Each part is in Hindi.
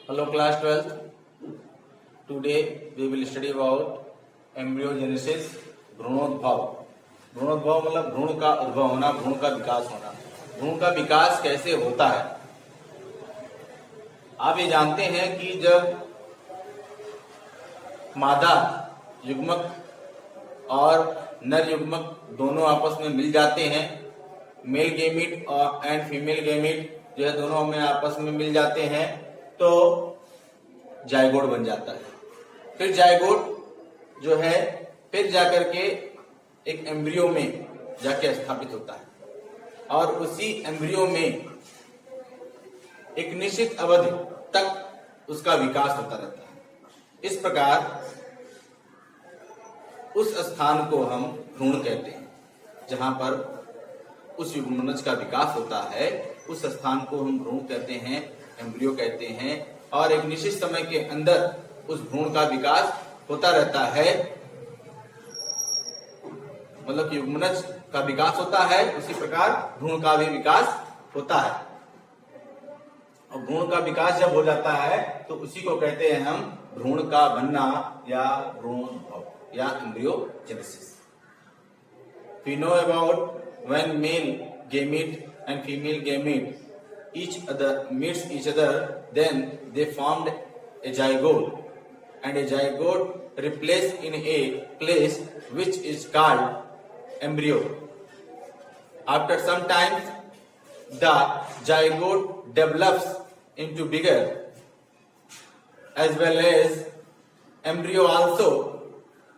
Hello class 12th. Today we will study about embryogenesis, भ्रूणोद्भव। भ्रूणोद्भव मतलब भ्रूण का उद्भव होना, भ्रूण का विकास होना। भ्रूण का विकास कैसे होता है? आप ये जानते हैं कि जब मादा युग्मक और नर युग्मक दोनों आपस में मिल जाते हैं, मेल गेमिट और एंड फीमेल गेमिट जो है दोनों में आपस में मिल जाते हैं, तो जायगोट बन जाता है। फिर जायगोट जो है फिर जाकर के एक एम्ब्रियो में जाके स्थापित होता है और उसी एम्ब्रियो में एक निश्चित अवधि तक उसका विकास होता रहता है। इस प्रकार उस स्थान को हम भ्रूण कहते हैं। जहां पर उस युग्मनज का विकास होता है उस स्थान को हम भ्रूण कहते हैं, एम्ब्रियो कहते हैं। और एक निश्चित समय के अंदर उस भ्रूण का विकास होता रहता है, मतलब युग्मनज का विकास होता है, उसी प्रकार भ्रूण का भी विकास होता है। और भ्रूण का विकास जब हो जाता है तो उसी को कहते हैं हम भ्रूण का बनना या भ्रूणोद्भव या embryogenesis. We know about when male gamete and female gamete meets each other, then they formed a zygote, and a zygote replaced in a place which is called embryo. After some time, the zygote develops into bigger, as well as embryo also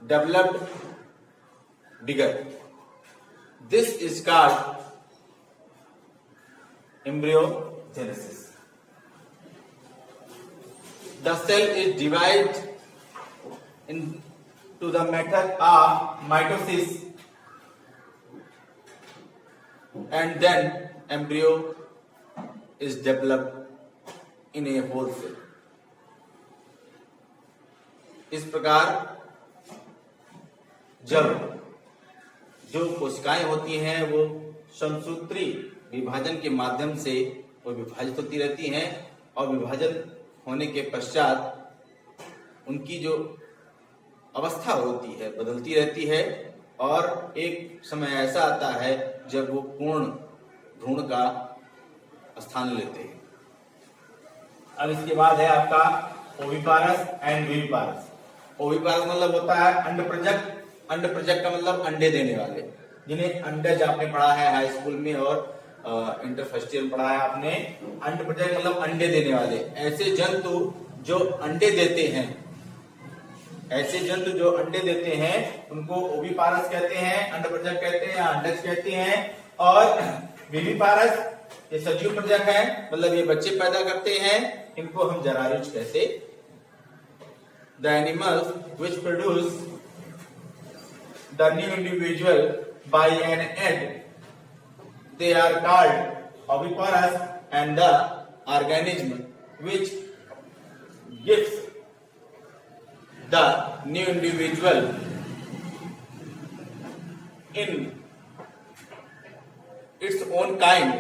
developed bigger. This is called embryogenesis. The cell is divided into the method of mitosis, and then embryo is developed in a whole cell. इस प्रकार जब जो कोशिकाएं होती हैं वो समसूत्री विभाजन के माध्यम से वो विभाजित होती रहती हैं और विभाजन होने के पश्चात उनकी जो अवस्था होती है बदलती रहती है और एक समय ऐसा आता है जब वो पूर्ण भ्रूण का स्थान लेते हैं। अब इसके बाद है आपका ओविपारस एंड विविपारस। ओविपारस मतलब होता है अंडप्रजक। अंडप्रजक का मतलब अंडे देने वाले, जिन्हें अंडज आपने पढ़ा है हाई स्कूल में और इंटर फर्स्ट ईयर में पढ़ा है आपने। अंडप्रजक मतलब अंडे देने वाले। ऐसे जंतु जो अंडे देते हैं, ऐसे जंतु जो अंडे देते हैं उनको ओविपारस कहते हैं, अंडप्रजक कहते हैं या अंडज कहते हैं। और विविपारस ये सजीव प्रजक है, मतलब ये बच्चे पैदा करते हैं, इनको हम जरायुज कहते हैं। The animals which produce the new individual by an egg, they are called oviparous, and the organism which gives the new individual in its own kind,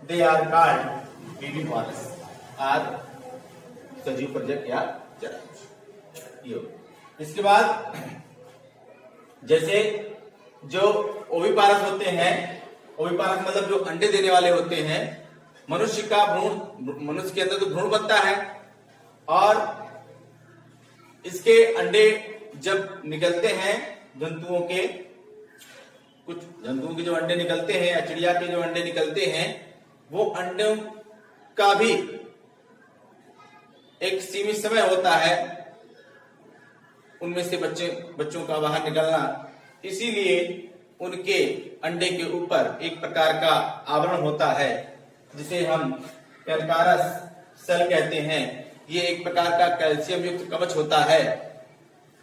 they are called viviparous or सजीव प्रजक या जरायुज। इसके बाद जैसे जो ओविपारस होते हैं, ओविपारस मतलब जो अंडे देने वाले होते हैं, मनुष्य का भ्रूण, मनुष्य के अंदर तो भ्रूण बनता है और इसके अंडे जब निकलते हैं जंतुओं के, कुछ जंतुओं के जो अंडे निकलते हैं या चिड़िया के जो अंडे निकलते हैं, वो अंडों का भी एक सीमित समय होता है उनमें से बच्चों का बाहर निकलना। इसीलिए उनके अंडे के ऊपर एक प्रकार का आवरण होता है जिसे हम कैल्कारस सेल कहते हैं। ये एक प्रकार का कैल्शियम युक्त कवच होता है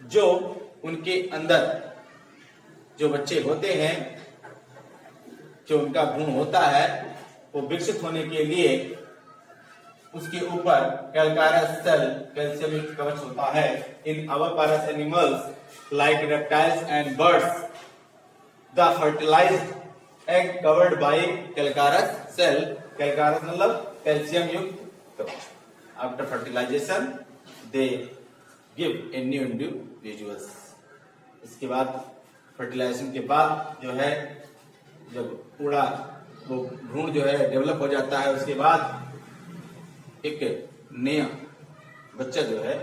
जो उनके अंदर जो बच्चे होते हैं, जो उनका भ्रूण होता है, वो विकसित होने के लिए उसके ऊपर कैल्कारस सेल कैल्शियम युक्त कवच होता है। In oviparous animals like reptiles and birds, the fertilised egg covered by calcareous shell. Calcareous मतलब कैल्शियम युक्त कवच। After fertilisation they give a new individuals. इसके बाद फर्टिलाइजेशन के बाद जो है जब पूरा वो भ्रूण जो है डेवलप हो जाता है, उसके बाद एक नया बच्चा जो है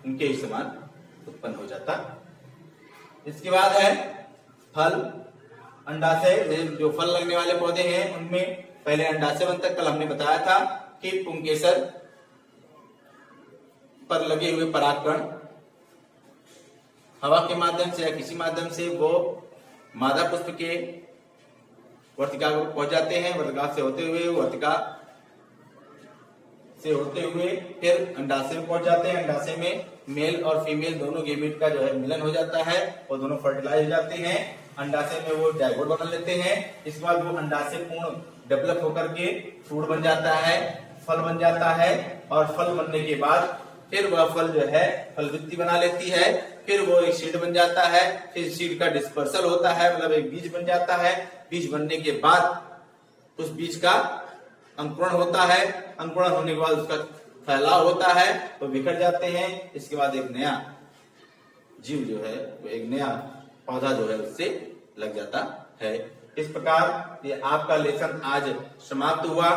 उनके ही समान उत्पन्न हो जाता। इसके बाद है फल। अंडाशय, जो फल लगने वाले पौधे हैं उनमें पहले अंडाशय बनता। कल हमने बताया था कि पुंकेसर पर लगे हुए परागकण हवा के माध्यम से या किसी माध्यम से वो मादा पुष्प के वर्तिका को पहुंच जाते हैं। वर्तिका से होते हुए फिर अंडाशय में पहुंच जाते हैं। अंडाशय में मेल और फीमेल दोनों गैमेट का जो है मिलन हो जाता है और दोनों फर्टिलाइज हो जाते हैं। अंडाशय में वो जाइगोट बना लेते हैं। इसके बाद वो अंडाशय पूर्ण डेवलप होकर के फ्रूट बन जाता है, फल बन जाता है और फल बनने के बाद फिर वह फल जो है फल वृत्ति बना लेती है। फिर वो एक सीड बन जाता है। फिर सीड का डिस्पर्सल होता है, मतलब एक बीज बन जाता है। बीज बनने के बाद उस बीज का अंकुरण होता है। अंकुरण होने के बाद उसका फैलाव होता है, तो बिखर जाते हैं। इसके बाद एक नया जीव जो है, एक नया पौधा जो है उससे लग जाता है। इस प्रकार ये आपका लेसन आज समाप्त हुआ।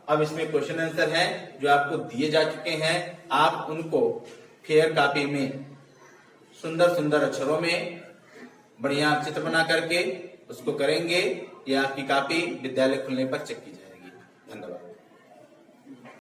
अब इसमें क्वेश्चन आंसर है जो आपको दिए जा चुके हैं। आप उनको फेयर कॉपी में सुंदर सुंदर अक्षरों में बढ़िया चित्र बना करके उसको करेंगे। ये आपकी कॉपी विद्यालय खुलने पर चेक कीजिए।